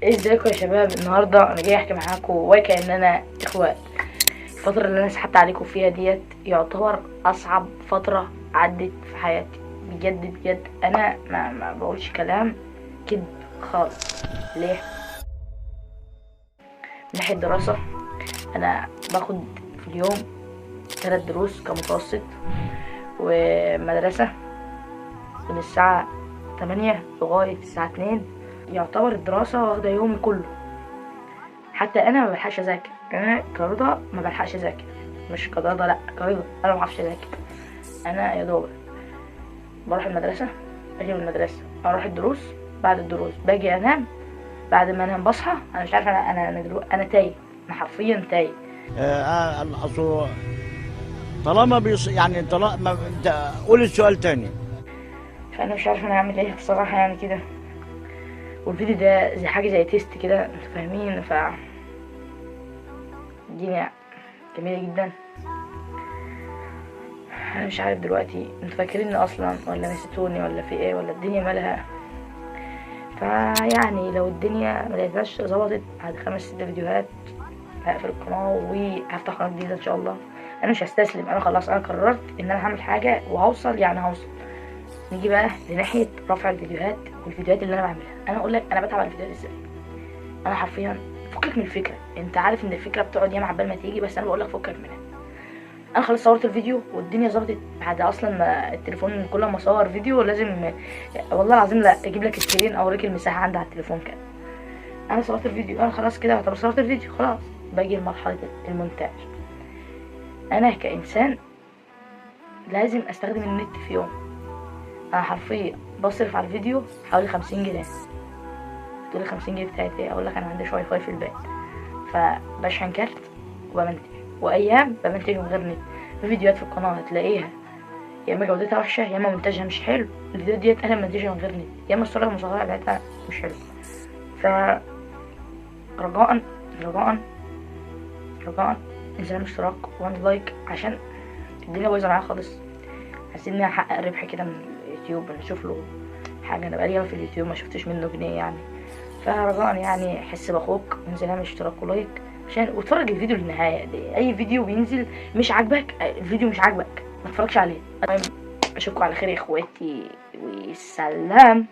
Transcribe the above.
ازيكم يا شباب؟ النهارده انا جاي احكي معاكم وكأننا اخوات. الفتره اللي انا سحبت عليكم فيها ديت يعتبر اصعب فتره عدت في حياتي، بجد بجد. انا ما بقولش كلام كذب خالص. ليه؟ من ناحيه دراسه، انا باخد في اليوم 3 دروس كمتوسط، ومدرسه من الساعه 8 لغايه الساعه 2. يعتبر الدراسه واخده يومي كله. حتى انا ما بلحقش اذاكر، انا كرضا ما بلحقش اذاكر، مش كرضا، لا كرضا، انا ما بعرفش اذاكر. انا يا دوب بروح المدرسه، اجي من المدرسه اروح الدروس، بعد الدروس باجي انام، بعد ما انام بصحى انا مش عارفه، انا دلوقتي انا تايه، انا حرفيا تايه. اصل طالما يعني طالما انت قول السؤال تاني. فانا مش عارفه انا اعمل ايه بصراحه يعني كده. والفيديو ده زي حاجه زي تيست كده، انتوا فاهمين؟ الدنيا جميله جدا. انا مش عارف دلوقتي انتوا فاكريني اصلا ولا نسيتوني ولا في ايه، ولا الدنيا مالها. فيعني لو الدنيا ملقتناش ظبطت بعد 5 6 فيديوهات هقفل القناة وهفتح قناة جديدة ان شاء الله. انا مش هستسلم، انا خلاص انا قررت ان انا هعمل حاجة وهوصل، يعني هوصل. نيجي بقى لناحية رفع الفيديوهات والفيديوهات اللي انا بعملها. انا اقول لك انا بتعب على الفيديوهات ازاي. انا حرفيا فكك من الفكرة، انت عارف ان الفكرة بتقعد ياما عبال ما تيجي، بس انا بقول لك فكك منها. انا خلاص صورت الفيديو والدنيا ظبطت بعد اصلا ما التليفون كل ما اصور فيديو لازم، والله العظيم لا اجيب لك سكرين او اوريك المساحه عندي على التليفون كده. انا صورت الفيديو، انا خلاص كده طب صورت الفيديو خلاص، باجي لمرحله المونتاج. انا كانسان لازم استخدم النت في يوم. انا حرفيا بصرف على الفيديو حوالي 50 جنيه. تقولي 50 جنيه بتاعت ايه؟ اقول لك انا عندي واي فاي في البيت، فبشحن كارت وبمنتج، وايام بمنتج من غير نت. في فيديوهات في القناه هتلاقيها يا اما جودتها وحشه يا اما منتجها مش حلو. الفيديوهات ديت انا منتجها من غير نت، يا اما الصوره المصغره بتاعتها مش حلوه. ف رجاء رجاء رجاء انزل اشتراك واعمل لايك، عشان الدنيا بايظه معايا خالص. عايزين اني احقق ربح كده من اليوتيوب، نشوف له حاجه. انا بقالي ياما في اليوتيوب ما شفتش منه جنيه يعني. فرجاء يعني حس باخوك وانزل اعمل اشتراك ولايك عشان واتفرج الفيديو للنهايه. اي فيديو بينزل مش عاجبك، الفيديو مش عاجبك ما تتفرجش عليه. المهم اشوفكم على خير يا اخواتي، والسلام.